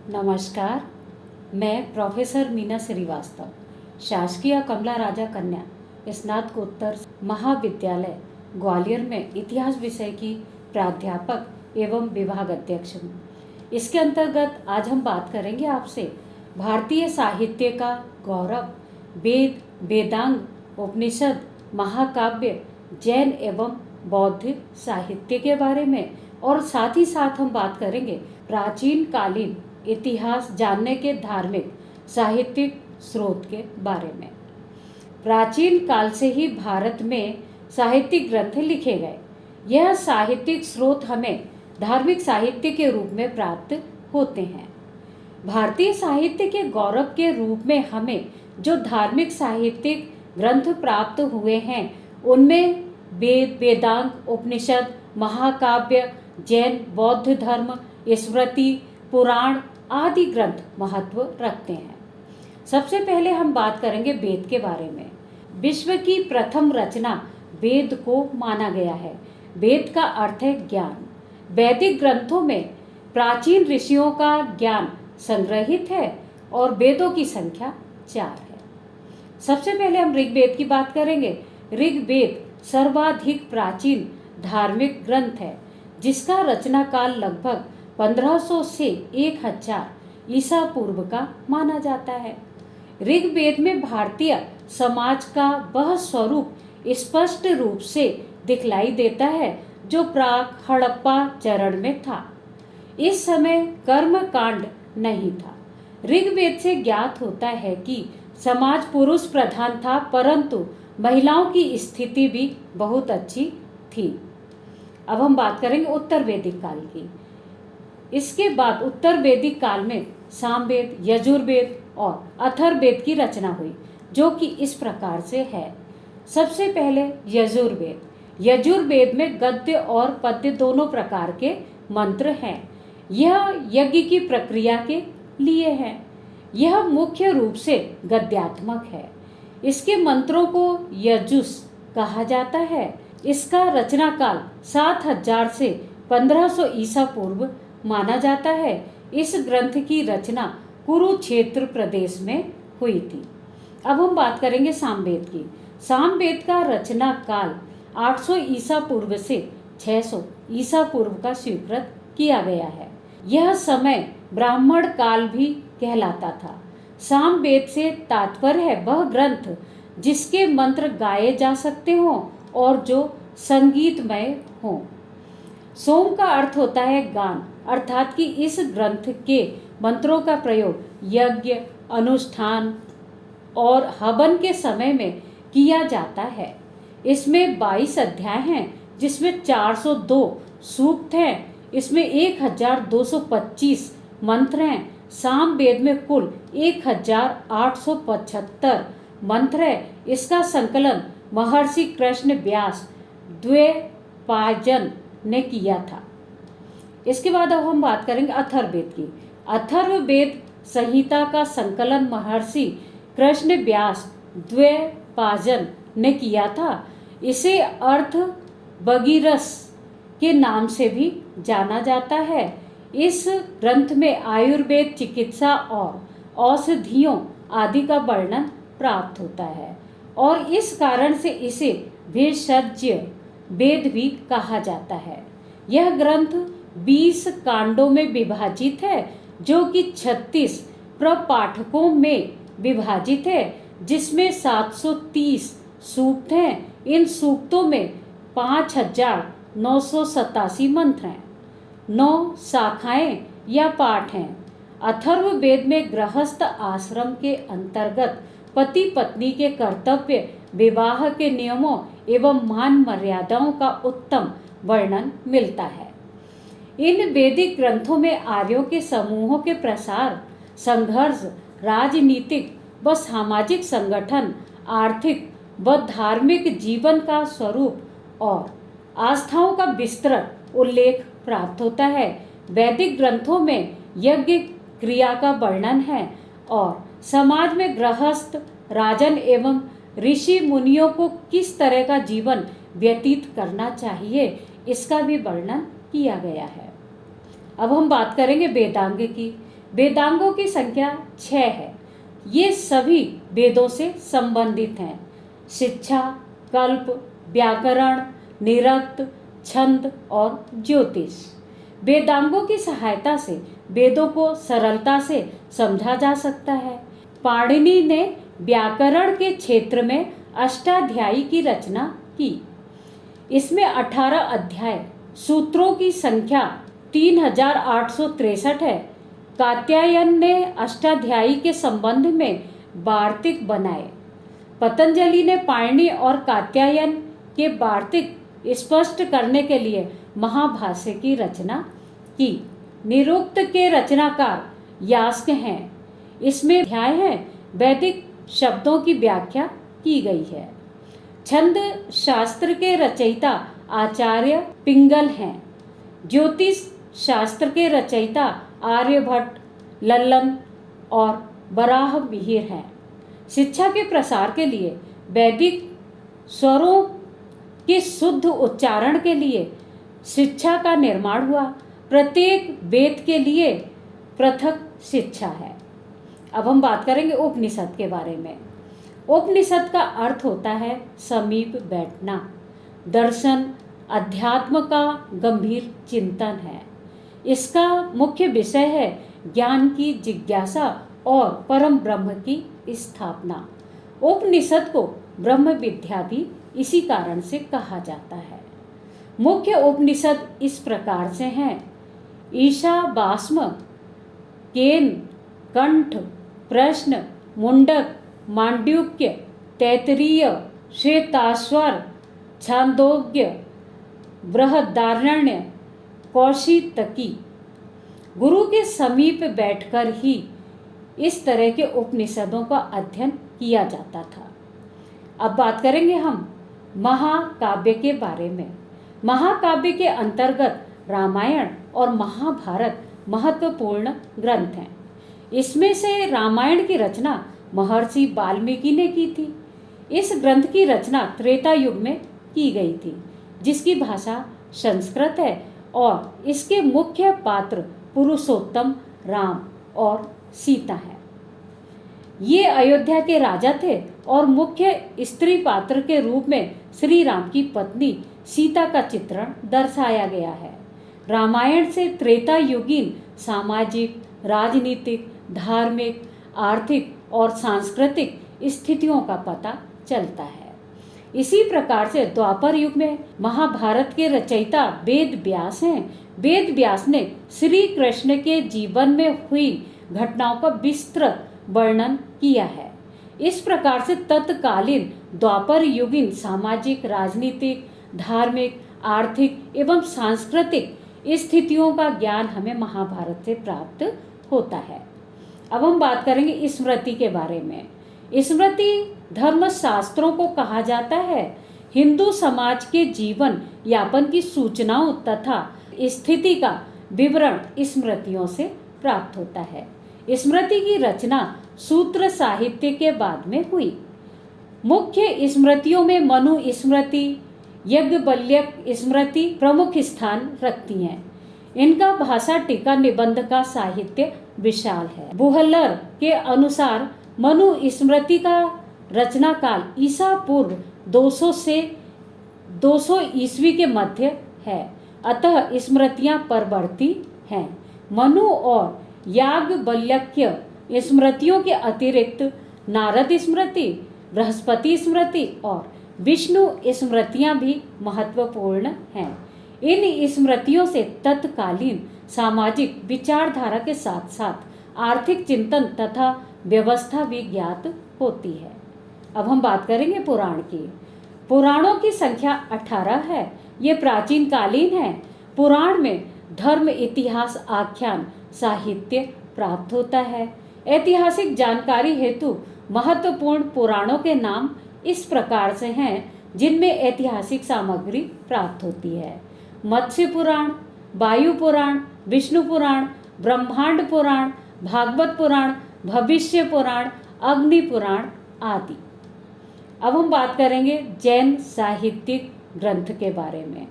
नमस्कार। मैं प्रोफेसर मीना श्रीवास्तव, शासकीय कमला राजा कन्या स्नातकोत्तर महाविद्यालय ग्वालियर में इतिहास विषय की प्राध्यापक एवं विभाग अध्यक्ष हूँ। इसके अंतर्गत आज हम बात करेंगे आपसे भारतीय साहित्य का गौरव, वेद, वेदांग, उपनिषद, महाकाव्य, जैन एवं बौद्ध साहित्य के बारे में, और साथ ही साथ हम बात करेंगे प्राचीन कालीन इतिहास जानने के धार्मिक साहित्यिक स्रोत के बारे में। प्राचीन काल से ही भारत में साहित्यिक ग्रंथ लिखे गए। यह साहित्यिक स्रोत हमें धार्मिक साहित्य के रूप में प्राप्त होते हैं। भारतीय साहित्य के गौरव के रूप में हमें जो धार्मिक साहित्यिक ग्रंथ प्राप्त हुए हैं उनमें वेद, वेदांग, उपनिषद, महाकाव्य, जैन बौद्ध धर्म, स्मृति, पुराण आदि ग्रंथ महत्व रखते हैं। सबसे पहले हम बात करेंगे वेद के बारे में। विश्व की प्रथम रचना वेद को माना गया है। वेद का अर्थ है ज्ञान। वैदिक ग्रंथों में प्राचीन ऋषियों का ज्ञान संग्रहित है और वेदों की संख्या 4 है। सबसे पहले हम ऋग्वेद की बात करेंगे। ऋग्वेद सर्वाधिक प्राचीन धार्मिक ग्रंथ है, जिसका रचना काल लगभग 1500 से 1000 ईसा पूर्व का माना जाता है। ऋग्वेद में भारतीय समाज का वह स्वरूप स्पष्ट रूप से दिखलाई देता है जो प्राक हड़प्पा चरण में था। इस समय कर्म कांड नहीं था। ऋग्वेद से ज्ञात होता है कि समाज पुरुष प्रधान था, परंतु महिलाओं की स्थिति भी बहुत अच्छी थी। अब हम बात करेंगे उत्तर वैदिक काल की। इसके बाद उत्तर वैदिक काल में सामवेद, यजुर्वेद और अथर्ववेद की रचना हुई, जो कि इस प्रकार से है। सबसे पहले यजुर्वेद। यजुर्वेद में गद्य और पद्य दोनों प्रकार के मंत्र हैं। यह यज्ञ की प्रक्रिया के लिए है। यह मुख्य रूप से गद्यात्मक है। इसके मंत्रों को यजुस कहा जाता है। इसका रचना काल 7000 से 1500 ईसा पूर्व माना जाता है। इस ग्रंथ की रचना कुरुक्षेत्र प्रदेश में हुई थी। अब हम बात करेंगे सामवेद की। सामवेद का रचना काल 800 ईसा पूर्व से 600 ईसा पूर्व का स्वीकृत किया गया है। यह समय ब्राह्मण काल भी कहलाता था। सामवेद से तात्पर्य है वह ग्रंथ जिसके मंत्र गाए जा सकते हों और जो संगीतमय हों। सोम का अर्थ होता है गान, अर्थात कि इस ग्रंथ के मंत्रों का प्रयोग यज्ञ, अनुष्ठान और हवन के समय में किया जाता है। इसमें 22 अध्याय हैं, जिसमें 402 सूक्त हैं। इसमें 1225 मंत्र हैं। सामवेद में कुल 1875 मंत्र है। इसका संकलन महर्षि कृष्ण व्यास द्वैपायन ने किया था। इसके बाद अब हम बात करेंगे अथर्ववेद की। अथर्ववेद संहिता का संकलन महर्षि कृष्ण व्यास द्वैपायन ने किया था। इसे अर्थ बगीरस के नाम से भी जाना जाता है। इस ग्रंथ में आयुर्वेद, चिकित्सा और औषधियों आदि का वर्णन प्राप्त होता है और इस कारण से इसे भेषज वेद भी कहा जाता है। यह ग्रंथ 20 कांडों में विभाजित है, जो कि 36 प्रपाठकों में विभाजित है, जिसमें 730 सूक्त हैं। इन सूक्तों में 5987 मंत्र हैं। 9 शाखाएं या पाठ हैं। अथर्ववेद में गृहस्थ आश्रम के अंतर्गत पति पत्नी के कर्तव्य, विवाह के नियमों एवं मान मर्यादाओं का उत्तम वर्णन मिलता है। इन वैदिक ग्रंथों में आर्यों के समूहों के प्रसार, संघर्ष, राजनीतिक व सामाजिक संगठन, आर्थिक व धार्मिक जीवन का स्वरूप और आस्थाओं का विस्तृत उल्लेख प्राप्त होता है। वैदिक ग्रंथों में यज्ञ क्रिया का वर्णन है और समाज में गृहस्थ, राजन एवं ऋषि मुनियों को किस तरह का जीवन व्यतीत करना चाहिए, इसका भी वर्णन किया गया है। अब हम बात करेंगे वेदांग की। वेदांगों की संख्या 6 है। ये सभी वेदों से संबंधित हैं। शिक्षा, कल्प, व्याकरण, निरुक्त, छंद और ज्योतिष। वेदांगों की सहायता से वेदों को सरलता से समझा जा सकता है। पाणिनि ने व्याकरण के क्षेत्र में अष्टाध्यायी की रचना की। इसमें 18 अध्याय, सूत्रों की संख्या 3863 है। कात्यायन ने अष्टाध्यायी के संबंध में वार्तिक बनाए। पतंजलि ने पाणिनि और कात्यायन के वार्तिक स्पष्ट करने के लिए महाभाष्य की रचना की। निरुक्त के रचनाकार यास्क हैं। इसमें अध्याय हैं, वैदिक शब्दों की व्याख्या की गई है। छंद शास्त्र के रचयिता आचार्य पिंगल हैं। ज्योतिष शास्त्र के रचयिता आर्यभट्ट, लल्लन और वराह मिहिर हैं। शिक्षा के प्रसार के लिए वैदिक स्वरों के शुद्ध उच्चारण के लिए शिक्षा का निर्माण हुआ। प्रत्येक वेद के लिए पृथक शिक्षा है। अब हम बात करेंगे उपनिषद के बारे में। उपनिषद का अर्थ होता है समीप बैठना। दर्शन, अध्यात्म का गंभीर चिंतन है। इसका मुख्य विषय है ज्ञान की जिज्ञासा और परम ब्रह्म की स्थापना। उपनिषद को ब्रह्म विद्या भी इसी कारण से कहा जाता है। मुख्य उपनिषद इस प्रकार से हैं: ईशावास्म, केन, कंठ, प्रश्न, मुंडक, मांड्यूक्य, तैत्तिरीय, श्वेताश्वर, छांदोग्य, बृहदारण्य, कौशितकी। गुरु के समीप बैठकर ही इस तरह के उपनिषदों का अध्ययन किया जाता था। अब बात करेंगे हम महाकाव्य के बारे में। महाकाव्य के अंतर्गत रामायण और महाभारत महत्वपूर्ण ग्रंथ हैं। इसमें से रामायण की रचना महर्षि वाल्मीकि ने की थी। इस ग्रंथ की रचना त्रेता युग में की गई थी, जिसकी भाषा संस्कृत है और इसके मुख्य पात्र पुरुषोत्तम राम और सीता है। ये अयोध्या के राजा थे और मुख्य स्त्री पात्र के रूप में श्री राम की पत्नी सीता का चित्रण दर्शाया गया है। रामायण से त्रेता युगीन सामाजिक, राजनीतिक, धार्मिक, आर्थिक और सांस्कृतिक स्थितियों का पता चलता है। इसी प्रकार से द्वापर युग में महाभारत के रचयिता वेद व्यास हैं। वेद व्यास ने श्री कृष्ण के जीवन में हुई घटनाओं का विस्तृत वर्णन किया है। इस प्रकार से तत्कालीन द्वापर युगीन सामाजिक, राजनीतिक, धार्मिक, आर्थिक एवं सांस्कृतिक स्थितियों का ज्ञान हमें महाभारत से प्राप्त होता है। अब हम बात करेंगे स्मृति के बारे में। स्मृति धर्म शास्त्रों को कहा जाता है। हिंदू समाज के जीवन यापन की सूचनाओं तथा स्थिति का विवरण स्मृतियों से प्राप्त होता है। स्मृति की रचना सूत्र साहित्य के बाद में हुई। मुख्य स्मृतियों में मनु स्मृति, याज्ञवल्क्य स्मृति प्रमुख स्थान रखती हैं। इनका भाषा टीका निबंध का साहित्य विशाल है। बुहलर के अनुसार मनु स्मृति का रचना काल ईसा पूर्व 200 से 200 ईस्वी के मध्य है, अतः स्मृतियां परवर्ती हैं। मनु और याज्ञवल्क्य स्मृतियों के अतिरिक्त नारद स्मृति, बृहस्पति स्मृति और विष्णु स्मृतियां भी महत्वपूर्ण हैं। इन स्मृतियों से तत्कालीन सामाजिक विचारधारा के साथ साथ आर्थिक चिंतन तथा व्यवस्था भी ज्ञात होती है। अब हम बात करेंगे पुराण की। पुराणों की संख्या 18 है। ये प्राचीन कालीन है। पुराण में धर्म, इतिहास, आख्यान, साहित्य प्राप्त होता है। ऐतिहासिक जानकारी हेतु महत्वपूर्ण पुराणों के नाम इस प्रकार से हैं जिनमें ऐतिहासिक सामग्री प्राप्त होती है: मत्स्य पुराण, वायु पुराण, विष्णु पुराण, ब्रह्मांड पुराण, भागवत पुराण, भविष्य पुराण, अग्नि पुराण आदि। अब हम बात करेंगे जैन साहित्यिक ग्रंथ के बारे में।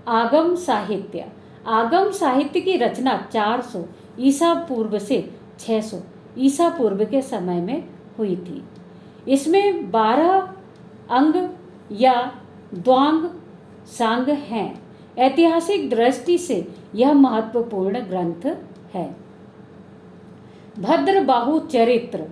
आगम साहित्य। आगम साहित्य की रचना 400 ईसा पूर्व से 600 ईसा पूर्व के समय में हुई थी। इसमें 12 अंग या द्वांग सांग हैं। ऐतिहासिक दृष्टि से यह महत्वपूर्ण ग्रंथ है। भद्रबाहु चरित्र,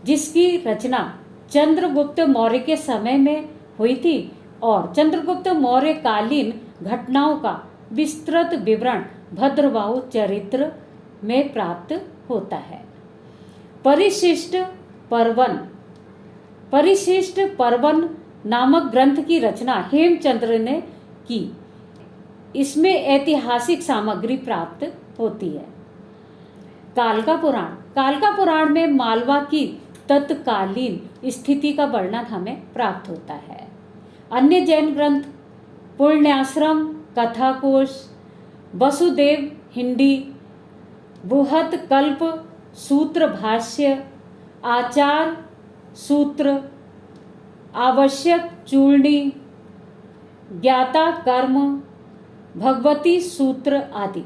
जिसकी रचना चंद्रगुप्त मौर्य के समय में हुई थी और चंद्रगुप्त मौर्य कालीन घटनाओं का विस्तृत विवरण भद्रबाहु चरित्र में प्राप्त होता है। परिशिष्ट पर्वन नामक ग्रंथ की रचना हेमचंद्र ने की। इसमें ऐतिहासिक सामग्री प्राप्त होती है। कालका पुराण में मालवा की तत्कालीन स्थिति का वर्णन हमें प्राप्त होता है। अन्य जैन ग्रंथ पुण्याश्रम, कथाकोश, वसुदेव हिंदी, बुहत कल्प सूत्र भाष्य, आचार सूत्र, आवश्यक चूर्णी, ज्ञाता कर्म, भगवती सूत्र आदि।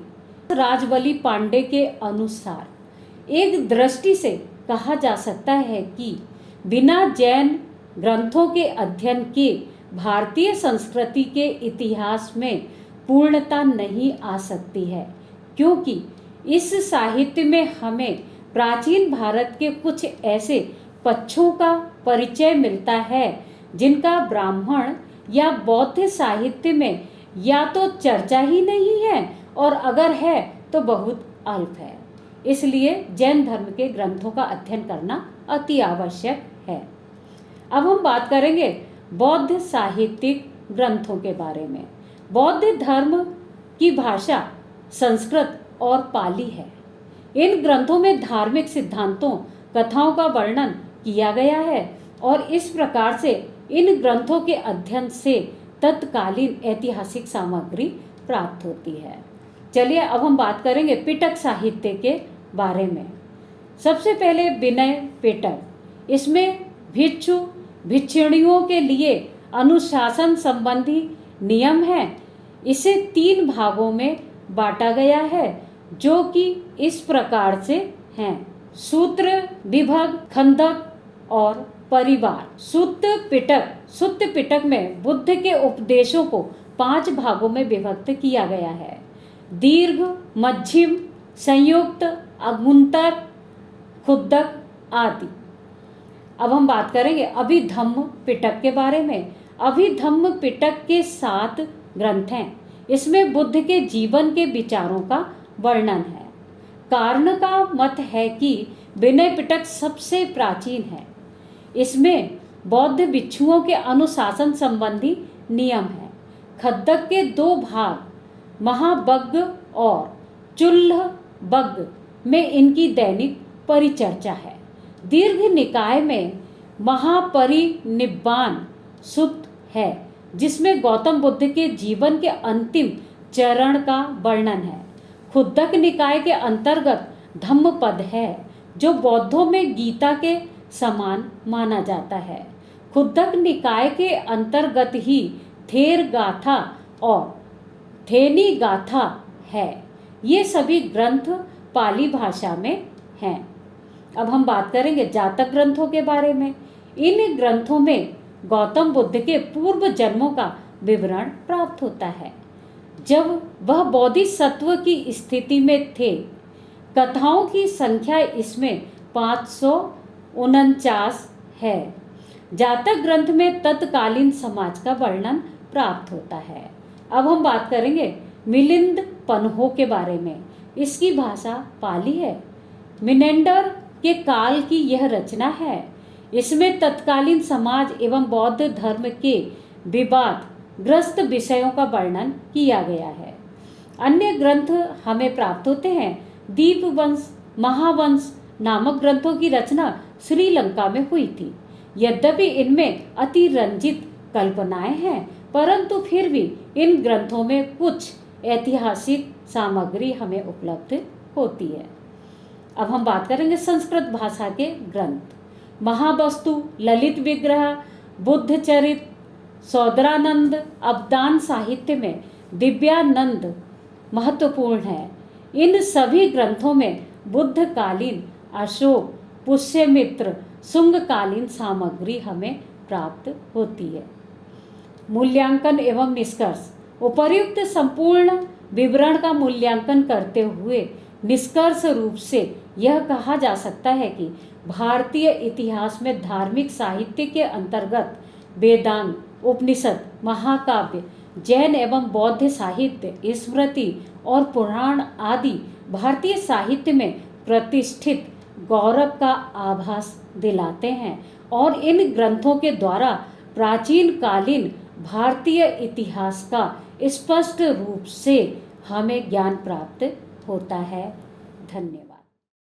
राजवली पांडे के अनुसार एक दृष्टि से कहा जा सकता है कि बिना जैन ग्रंथों के अध्ययन के भारतीय संस्कृति के इतिहास में पूर्णता नहीं आ सकती है, क्योंकि इस साहित्य में हमें प्राचीन भारत के कुछ ऐसे पक्षों का परिचय मिलता है जिनका ब्राह्मण या बौद्ध साहित्य में या तो चर्चा ही नहीं है और अगर है तो बहुत अल्प है। इसलिए जैन धर्म के ग्रंथों का अध्ययन करना अति आवश्यक है। अब हम बात करेंगे बौद्ध साहित्यिक ग्रंथों के बारे में। बौद्ध धर्म की भाषा संस्कृत और पाली है। इन ग्रंथों में धार्मिक सिद्धांतों, कथाओं का वर्णन किया गया है और इस प्रकार से इन ग्रंथों के अध्ययन से तत्कालीन ऐतिहासिक सामग्री प्राप्त होती है। चलिए अब हम बात करेंगे पिटक साहित्य के बारे में। सबसे पहले विनय पिटक। इसमें भिक्षु भिक्षुणियों के लिए अनुशासन संबंधी नियम हैं। इसे 3 भागों में बांटा गया है, जो कि इस प्रकार से हैं: सूत्र, विभग, खंडक और परिवार। सुत्त पिटक में बुद्ध के उपदेशों को 5 भागों में विभक्त किया गया है: दीर्घ, मध्यम, संयुक्त, अगुंतर, खुद्दक आदि। अब हम बात करेंगे अभिधम्म पिटक के बारे में। अभिधम्म पिटक के 7 ग्रंथ हैं। इसमें बुद्ध के जीवन के विचारों का वर्णन है। कारण का मत है कि विनय पिटक सबसे प्राचीन है। इसमें बौद्ध भिक्षुओं के अनुशासन संबंधी नियम है। खद्दक के 2 भाग महाबग्ग और चुल्लबग्ग में इनकी दैनिक परिचर्चा है। दीर्घ निकाय में महापरिनिब्बाण सूत्र है, जिसमें गौतम बुद्ध के जीवन के अंतिम चरण का वर्णन है। खुद्दक निकाय के अंतर्गत धम्मपद है, जो बौद्धों में गीता के समान माना जाता है। खुद्दक निकाय के अंतर्गत ही थेर गाथा और थेनी गाथा है। ये सभी ग्रंथ पाली भाषा में हैं। अब हम बात करेंगे जातक ग्रंथों के बारे में। इन ग्रंथों में गौतम बुद्ध के पूर्व जन्मों का विवरण प्राप्त होता है, जब वह बोधिसत्व की स्थिति में थे। कथाओं की संख्या इसमें 549 है। जातक ग्रंथ में तत्कालीन समाज का वर्णन प्राप्त होता है। अब हम बात करेंगे मिलिंद पन्हो के बारे में। इसकी भाषा पाली है। मिनेंडर के काल की यह रचना है। इसमें तत्कालीन समाज एवं बौद्ध धर्म के विवाद ग्रस्त विषयों का वर्णन किया गया है। अन्य ग्रंथ हमें प्राप्त होते हैं। दीपवंश, महावंश नामक ग्रंथों की रचना श्रीलंका में हुई थी। यद्यपि इनमें अतिरंजित कल्पनाएं हैं, परंतु फिर भी इन ग्रंथों में कुछ ऐतिहासिक सामग्री हमें उपलब्ध होती है। अब हम बात करेंगे संस्कृत भाषा के ग्रंथ। महावस्तु, ललित विग्रह, बुद्धचरित, सौदरानंद, अवदान साहित्य में दिव्यानंद महत्वपूर्ण है। इन सभी ग्रंथों में बुद्धकालीन, अशोक, पुष्यमित्र, शुंगकालीन सामग्री हमें प्राप्त होती है। मूल्यांकन एवं निष्कर्ष। उपर्युक्त संपूर्ण विवरण का मूल्यांकन करते हुए निष्कर्ष रूप से यह कहा जा सकता है कि भारतीय इतिहास में धार्मिक साहित्य के अंतर्गत वेदांत, उपनिषद, महाकाव्य, जैन एवं बौद्ध साहित्य, स्मृति और पुराण आदि भारतीय साहित्य में प्रतिष्ठित गौरव का आभास दिलाते हैं और इन ग्रंथों के द्वारा प्राचीन कालीन भारतीय इतिहास का स्पष्ट रूप से हमें ज्ञान प्राप्त होता है। धन्यवाद।